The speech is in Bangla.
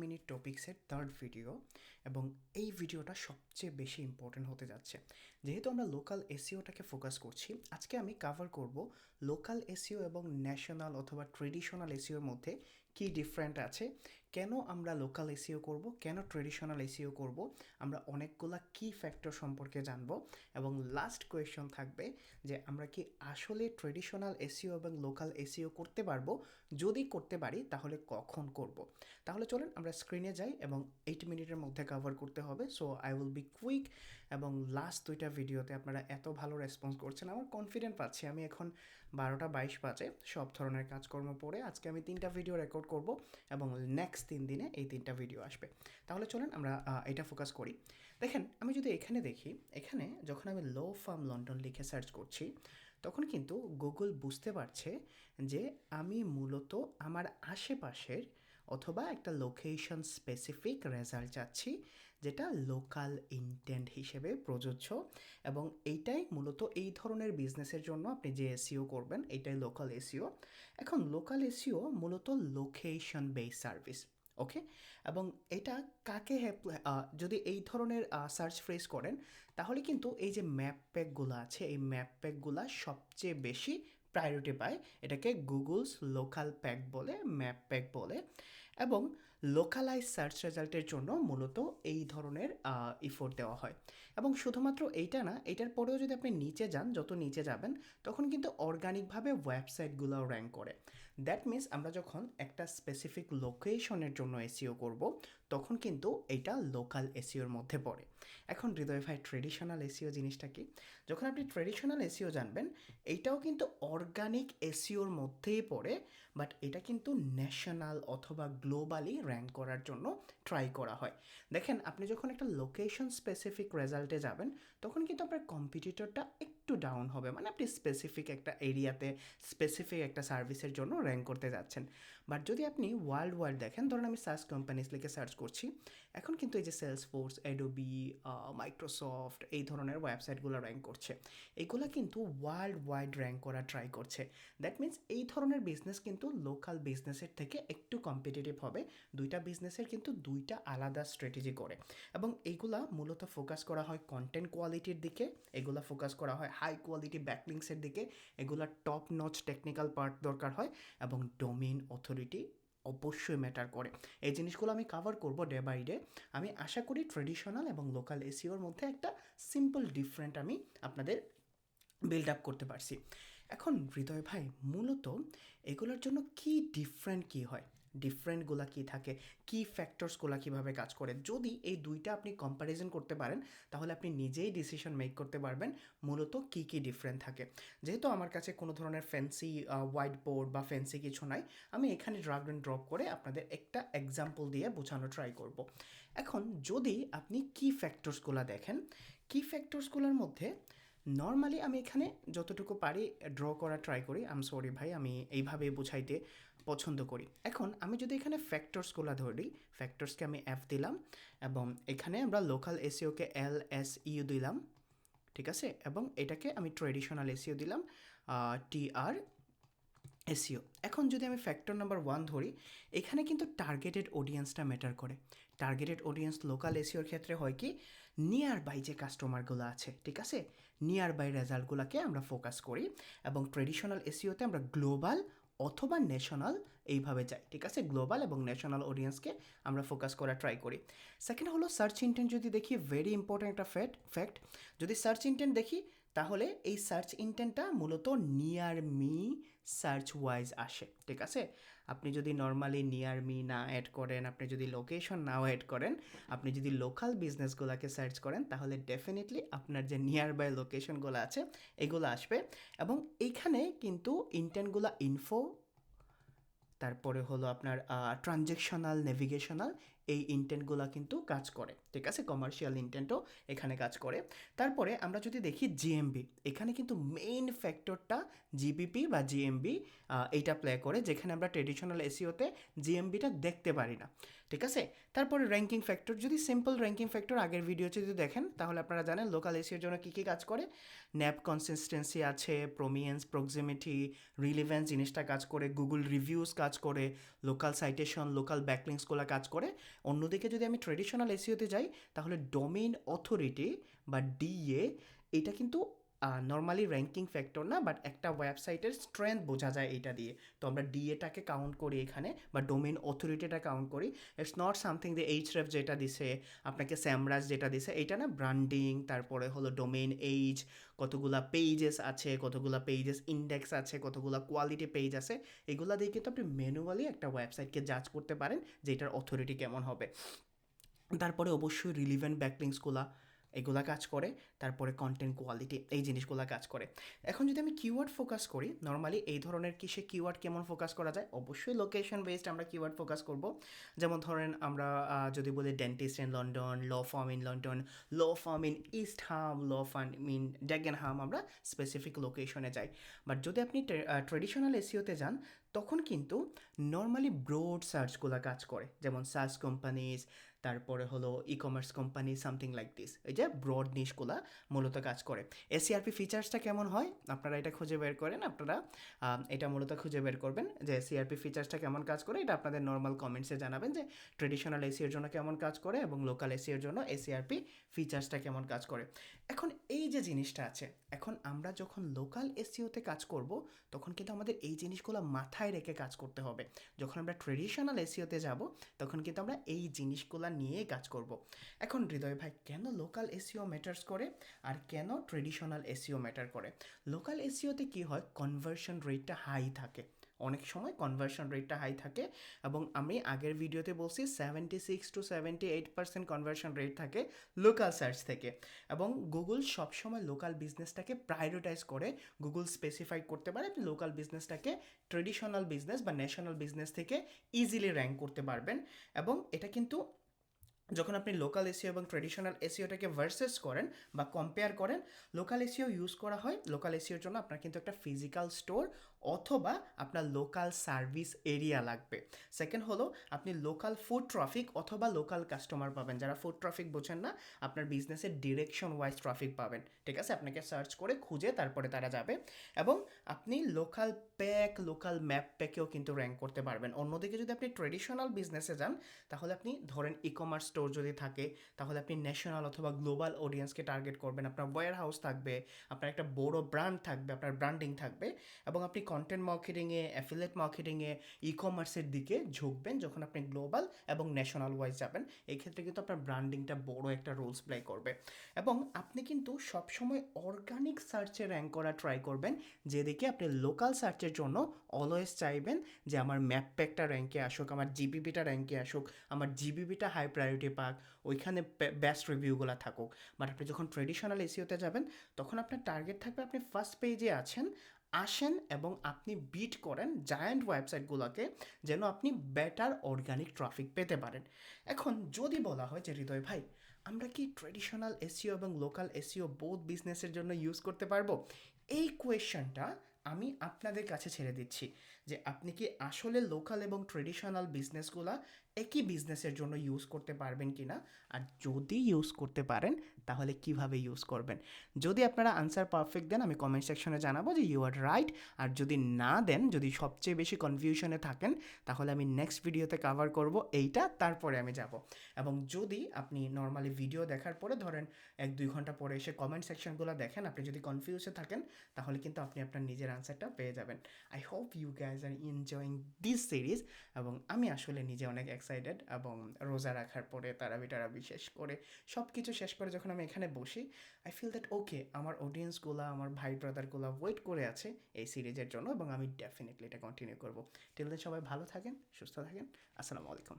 মিনিট টপিক্সের থার্ড ভিডিও এবং এই ভিডিওটা সবচেয়ে বেশি ইম্পর্টেন্ট হতে যাচ্ছে। যেহেতু আমরা লোকাল এসইওটাকে ফোকাস করছি, আজকে আমি কাভার করব লোকাল এসইও এবং ন্যাশনাল অথবা ট্রেডিশনাল এসইওর মধ্যে কী ডিফারেন্ট আছে, কেন আমরা লোকাল এসইও করব, কেন ট্রেডিশনাল এসইও করব, আমরা অনেকগুলা কি ফ্যাক্টর সম্পর্কে জানব এবং লাস্ট কোয়েশ্চন থাকবে যে আমরা কি আসলে ট্রেডিশনাল এসইও এবং লোকাল এসইও করতে পারবো, যদি করতে পারি তাহলে কখন করব। তাহলে চলেন আমরা স্ক্রিনে যাই এবং 8 মিনিটের মধ্যে কভার করতে হবে। So I will be quick এবং লাস্ট দুইটা ভিডিওতে আপনারা এত ভালো রেসপন্স করছেন, আমার কনফিডেন্ট পাচ্ছি। আমি এখন 12টা 22 বাজে সব ধরনের কাজকর্ম পড়ে আজকে আমি 3টা ভিডিও রেকর্ড করব এবং নেক্সট 3 দিনে এই 3টা ভিডিও আসবে। তাহলে চলেন আমরা এটা ফোকাস করি। দেখেন, আমি যদি এখানে দেখি, এখানে যখন আমি লো ফার্ম লন্ডন লিখে সার্চ করছি তখন কিন্তু গুগল বুঝতে পারছে যে আমি মূলত আমার আশেপাশের অথবা একটা লোকেশন স্পেসিফিক রেজাল্ট চাচ্ছি, যেটা লোকাল ইন্টেন্ট হিসেবে প্রযোজ্য এবং এইটাই মূলত এই ধরনের বিজনেসের জন্য আপনি যে এসইও করবেন এইটাই লোকাল এসইও। এখন লোকাল এসইও মূলত লোকেশন বেস সার্ভিস, ওকে। এবং এটা কাকে যদি এই ধরনের সার্চ ফ্রেজ করেন তাহলে কিন্তু এই যে ম্যাপ প্যাকগুলো আছে, এই ম্যাপ প্যাকগুলো সবচেয়ে বেশি প্রায়োরিটি পায়। এটাকে গুগলস লোকাল প্যাক বলে, ম্যাপ প্যাক বলে। এবং লোকালাইজ সার্চ রেজাল্টের জন্য মূলত এই ধরনের ইফোর্ট দেওয়া হয়। এবং শুধুমাত্র এইটা না, এটার পরেও যদি আপনি নিচে যান, যত নিচে যাবেন তখন কিন্তু অর্গানিকভাবে ওয়েবসাইটগুলোও র্যাঙ্ক করে। দ্যাট মিনস আমরা যখন একটা স্পেসিফিক লোকেশনের জন্য এসইও করব তখন কিন্তু এইটা লোকাল এসইওর মধ্যে পড়ে। এখন হৃদয় ভাই, ট্রেডিশনাল এসইও জিনিসটা কি? যখন আপনি ট্রেডিশনাল এসইও জানবেন, এইটাও কিন্তু অর্গানিক এসইওর মধ্যেই পড়ে, বাট এটা কিন্তু ন্যাশনাল অথবা গ্লোবালি র্যাঙ্ক করার জন্য ট্রাই করা হয়। দেখেন, আপনি যখন একটা লোকেশন স্পেসিফিক রেজাল্টে যাবেন তখন কিন্তু আপনার কম্পিটিটরটা একটু ডাউন হবে, মানে আপনি স্পেসিফিক একটা এরিয়াতে স্পেসিফিক একটা সার্ভিসের জন্য র্যাঙ্ক করতে যাচ্ছেন। বাট যদি আপনি ওয়ার্ল্ড ওয়াইড দেখেন, ধরুন আমি সার্চ কোম্পানিজ লিখে সার্চ করছি, এখন কিন্তু এই যে সেলসফোর্স, অ্যাডোবি, মাইক্রোসফট, এই ধরনের ওয়েবসাইটগুলো র্যাঙ্ক করছে, এগুলো কিন্তু ওয়ার্ল্ড ওয়াইড র্যাঙ্ক করা ট্রাই করছে। দ্যাট মিনস এই ধরনের বিজনেস কিন্তু লোকাল বিজনেসের থেকে একটু কম্পিটিটিভ হবে। দুইটা বিজনেসের কিন্তু দুইটা আলাদা স্ট্র্যাটেজি করে এবং এইগুলা মূলত ফোকাস করা হয় কন্টেন্ট কোয়ালিটির দিকে, এগুলা ফোকাস করা হয় হাই কোয়ালিটি ব্যাকলিংসের দিকে, এগুলা টপ নচ টেকনিক্যাল পার্ট দরকার হয় এবং ডোমেইন অথরিটি অবশ্যই ম্যাটার করে। এই জিনিসগুলো আমি কাভার করব ডে বাই ডে। আমি আশা করি ট্রেডিশনাল এবং লোকাল এসইওর মধ্যে একটা সিম্পল ডিফারেন্ট আমি আপনাদের বিল্ড আপ করতে পারছি। এখন হৃদয় ভাই, মূলত এগুলোর জন্য কি ডিফারেন্ট কী হয়, ডিফারেন্টগুলো কী থাকে, কি ফ্যাক্টরসগুলো কীভাবে কাজ করে, যদি এই দুইটা আপনি কম্প্যারিজন করতে পারেন তাহলে আপনি নিজেই ডিসিশন মেক করতে পারবেন মূলত কী কী ডিফারেন্ট থাকে। যেহেতু আমার কাছে কোনো ধরনের ফ্যান্সি হোয়াইট বোর্ড বা ফ্যান্সি কিছু নাই, আমি এখানে ড্রাগ অ্যান্ড ড্রপ করে আপনাদের একটা এক্সাম্পল দিয়ে বোঝানো ট্রাই করব। এখন যদি আপনি কি ফ্যাক্টরসগুলো দেখেন, কি ফ্যাক্টরসগুলোর মধ্যে নর্মালি আমি এখানে যতটুকু পারি ড্র করা ট্রাই করি। আম সরি ভাই, আমি এইভাবে বোঝাইতে পছন্দ করি। এখন আমি যদি এখানে ফ্যাক্টরসগুলো ধরি, ফ্যাক্টরসকে আমি এফ দিলাম এবং এখানে আমরা লোকাল এসইওকে LSEU দিলাম, ঠিক আছে, এবং এটাকে আমি ট্রেডিশনাল এসইও দিলাম TR এসইও। এখন যদি আমি ফ্যাক্টর নাম্বার 1 ধরি, এখানে কিন্তু টার্গেটেড অডিয়েন্সটা ম্যাটার করে। টার্গেটেড অডিয়েন্স লোকাল এসইওর ক্ষেত্রে হয় কি, নিয়ার বাই যে কাস্টমারগুলো আছে, ঠিক আছে, নিয়ার বাই রেজাল্টগুলোকে আমরা ফোকাস করি এবং ট্রেডিশনাল এসইওতে আমরা গ্লোবাল অথবা ন্যাশনাল এইভাবে যাই, ঠিক আছে, গ্লোবাল এবং ন্যাশনাল অডিয়েন্সকে আমরা ফোকাস করা ট্রাই করি। সেকেন্ড হলো সার্চ ইন্টেন্ট। যদি দেখি, ভেরি ইম্পর্ট্যান্ট একটা ফ্যাক্ট, যদি সার্চ ইন্টেন্ট দেখি তাহলে এই সার্চ ইন্টেন্টটা মূলত নিয়ার মি সার্চ ওয়াইজ আসে, ঠিক আছে। আপনি যদি নর্মালি নিয়ার মি না অ্যাড করেন, আপনি যদি লোকেশন নাও অ্যাড করেন, আপনি যদি লোকাল বিজনেসগুলোকে সার্চ করেন তাহলে ডেফিনেটলি আপনার যে নিয়ার বাই লোকেশনগুলো আছে এগুলো আসবে। এবং এইখানে কিন্তু ইন্টেন্টগুলো ইনফো, তারপরে হলো আপনার ট্রানজেকশনাল, নেভিগেশনাল, এই ইন্টেন্টগুলো কিন্তু কাজ করে, ঠিক আছে, কমার্শিয়াল ইন্টেন্টও এখানে কাজ করে। তারপরে আমরা যদি দেখি জিএমবি, এখানে কিন্তু মেইন ফ্যাক্টরটা জিবিপি বা জিএমবি এইটা প্লে করে, যেখানে আমরা ট্রেডিশনাল এসিওতে জিএমবিটা দেখতে পারি না, ঠিক আছে। তারপরে র্যাঙ্কিং ফ্যাক্টর, যদি সিম্পল র্যাঙ্কিং ফ্যাক্টর আগের ভিডিওতে যদি দেখেন তাহলে আপনারা জানেন লোকাল এসিওর জন্য কী কী কাজ করে। ন্যাপ কনসিস্টেন্সি আছে, প্রোমিয়েন্স, প্রক্সিমিটি, রিলিভেন্স জিনিসটা কাজ করে, গুগল রিভিউজ কাজ করে, লোকাল সাইটেশন, লোকাল ব্যাকলিংসগুলো কাজ করে। অন্যদিকে যদি আমি ট্রেডিশনাল এসিওতে যাই তাহলে ডোমেইন অথরিটি বা ডিএ, এটা কিন্তু নর্মালি র্যাঙ্কিং ফ্যাক্টর না, বাট একটা ওয়েবসাইটের স্ট্রেংথ বোঝা যায় এটা দিয়ে। তো আমরা ডিএটাকে কাউন্ট করি এখানে, বা ডোমেইন অথরিটিটা কাউন্ট করি। ইটস নট সামথিং যে এইচরেফ যেটা দিছে আপনাকে, স্যামরাজ যেটা দিছে এইটা না, ব্র্যান্ডিং, তারপরে হলো ডোমেইন এইজ, কতগুলা পেজেস আছে, কতগুলা পেজেস ইন্ডেক্স আছে, কতগুলা কোয়ালিটি পেজ আছে, এগুলা দিয়ে কিন্তু আপনি ম্যানুয়ালি একটা ওয়েবসাইটকে জাজ করতে পারেন যে এটার অথরিটি কেমন হবে। তারপরে অবশ্যই রিলিভেন্ট ব্যাকলিংসগুলা এগুলা কাজ করে, তারপরে কন্টেন্ট কোয়ালিটি, এই জিনিসগুলো কাজ করে। এখন যদি আমি কিওয়ার্ড ফোকাস করি, নর্মালি এই ধরনের কিসে কিওয়ার্ড কেমন ফোকাস করা যায়, অবশ্যই লোকেশন বেসড আমরা কিওয়ার্ড ফোকাস করব। যেমন ধরেন আমরা যদি বলি dentist in London, law firm in London, law firm in East Ham, law firm in Dagenham, আমরা স্পেসিফিক লোকেশনে যাই। বাট যদি আপনি ট্রেডিশনাল এসিওতে যান তখন কিন্তু নর্মালি ব্রড সার্চগুলো কাজ করে, যেমন সার্চ কোম্পানিজ, তারপরে হলো e commerce company, something like this, এই যে ব্রড নিশগুলা মূলত কাজ করে। এসিআরপি ফিচার্সটা কেমন হয় আপনারা এটা খুঁজে বের করেন, আপনারা এটা মূলত খুঁজে বের করবেন যে এসিআরপি ফিচার্সটা কেমন কাজ করে। এটা আপনাদের নর্মাল কমেন্টসে জানাবেন যে ট্রেডিশনাল এসিওর জন্য কেমন কাজ করে এবং লোকাল এসিওর জন্য এসিআরপি ফিচার্সটা কেমন কাজ করে। এখন এই যে জিনিসটা আছে, এখন আমরা যখন লোকাল এসিওতে কাজ করব তখন কিন্তু আমাদের এই জিনিসগুলো মাথায় রেখে কাজ করতে হবে। যখন আমরা ট্রেডিশনাল এসিওতে যাব তখন কিন্তু আমরা এই জিনিসগুলো নিয়ে কাজ করব। এখন হৃদয় ভাই, কেন লোকাল এসিও ম্যাটার্স করে আর কেন ট্রেডিশনাল এসিও ম্যাটার করে? লোকাল এসিওতে কি হয়, কনভার্সন রেটটা হাই থাকে, অনেক সময় কনভার্সন রেটটা হাই থাকে, এবং আমি আগের ভিডিওতে বলছি 76 to 78% কনভার্সন রেট থাকে লোকাল সার্চ থেকে। এবং গুগল সবসময় লোকাল বিজনেসটাকে প্রায়োরিটাইজ করে, গুগল স্পেসিফাই করতে পারে আপনি লোকাল বিজনেসটাকে ট্রেডিশনাল বিজনেস বা ন্যাশনাল বিজনেস থেকে ইজিলি র্যাঙ্ক করতে পারবেন। এবং এটা কিন্তু যখন আপনি লোকাল এসিও এবং ট্রেডিশনাল এসিওটাকে ভার্সেস করেন বা কম্পেয়ার করেন, লোকাল এসিও ইউজ করা হয়, লোকাল এসিওর জন্য আপনার কিন্তু একটা ফিজিক্যাল স্টোর অথবা আপনার লোকাল সার্ভিস এরিয়া লাগবে। সেকেন্ড হলো আপনি লোকাল ফুড ট্রাফিক অথবা লোকাল কাস্টমার পাবেন। যারা ফুড ট্রাফিক বোঝেন না, আপনার বিজনেসের ডিরেকশন ওয়াইজ ট্রাফিক পাবেন, ঠিক আছে, আপনাকে সার্চ করে খুঁজে তারপরে তারা যাবে। এবং আপনি লোকাল প্যাক, লোকাল ম্যাপ প্যাকেও কিন্তু র্যাঙ্ক করতে পারবেন। অন্যদিকে যদি আপনি ট্রেডিশনাল বিজনেসে যান তাহলে আপনি ধরেন ই কমার্স স্টোর যদি থাকে তাহলে আপনি ন্যাশনাল অথবা গ্লোবাল অডিয়েন্সকে টার্গেট করবেন, আপনার ওয়্যার হাউস থাকবে, আপনার একটা বড় ব্র্যান্ড থাকবে, আপনার ব্র্যান্ডিং থাকবে, এবং আপনি কন্টেন্ট মার্কেটিংয়ে, অ্যাফিলিয়েট মার্কেটিংয়ে, ই কমার্সের দিকে ঝুঁকবেন যখন আপনি গ্লোবাল এবং ন্যাশনাল ওয়াইজ যাবেন। এই ক্ষেত্রে কিন্তু আপনার ব্র্যান্ডিংটা বড় একটা রোলস প্লে করবে। এবং আপনি কিন্তু সবসময় অর্গানিক সার্চে র্যাঙ্ক করা ট্রাই করবেন, যেদিকে আপনি লোকাল সার্চের জন্য অলওয়েজ চাইবেন যে আমার ম্যাপ প্যাকটা র্যাঙ্কে আসুক, আমার জিবিপিটা র্যাঙ্কে আসুক, আমার জিবিপিটা হাই প্রায়োরিটি পাক, ওইখানে বেস্ট রিভিউগুলো থাকুক। বাট আপনি যখন ট্রেডিশনাল এসিওতে যাবেন তখন আপনার টার্গেট থাকবে আপনি ফার্স্ট পেজে আসেন এবং আপনি বিট করেন জায়ান্ট ওয়েবসাইটগুলোকে, যেন আপনি বেটার অর্গানিক ট্রাফিক পেতে পারেন। এখন যদি বলা হয় যে হৃদয় ভাই, আমরা কি ট্রেডিশনাল এসিও এবং লোকাল এসিও বোথ বিজনেসের জন্য ইউজ করতে পারবো, এই কোয়েশ্চনটা আমি আপনাদের কাছে ছেড়ে দিচ্ছি যে আপনি কি আসলে লোকাল এবং ট্রেডিশনাল বিজনেসগুলো একই বিজনেসের জন্য ইউজ করতে পারবেন কি না, আর যদি ইউজ করতে পারেন তাহলে কিভাবে ইউজ করবেন। যদি আপনারা আনসার পারফেক্ট দেন আমি কমেন্ট সেকশনে জানাবো যে ইউ আর রাইট, আর যদি না দেন, যদি সবচেয়ে বেশি কনফিউশনে থাকেন, তাহলে আমি নেক্সট ভিডিওতে কভার করব এইটা, তারপরে আমি যাব। এবং যদি আপনি নর্মালি ভিডিও দেখার পরে ধরেন 1-2 ঘন্টা পরে এসে কমেন্ট সেকশনগুলো দেখেন, আপনি যদি কনফিউজে থাকেন তাহলে কিন্তু আপনি আপনার নিজের আনসারটা পেয়ে যাবেন। I hope you guys are enjoying this series. এবং আমি আসলে নিজে অনেক এক্সাইটেড, এবং রোজা রাখার পরে তারাবি টারাবি শেষ করে সব কিছু শেষ করে যখন আমি এখানে বসি, আই ফিল দ্যাট ওকে, আমার অডিয়েন্সগুলো, আমার ভাই ব্রাদারগুলো ওয়েট করে আছে এই সিরিজের জন্য, এবং আমি ডেফিনেটলি এটা কন্টিনিউ করবো। টিল দেন সবাই ভালো থাকেন, সুস্থ থাকেন, আসসালামু আলাইকুম।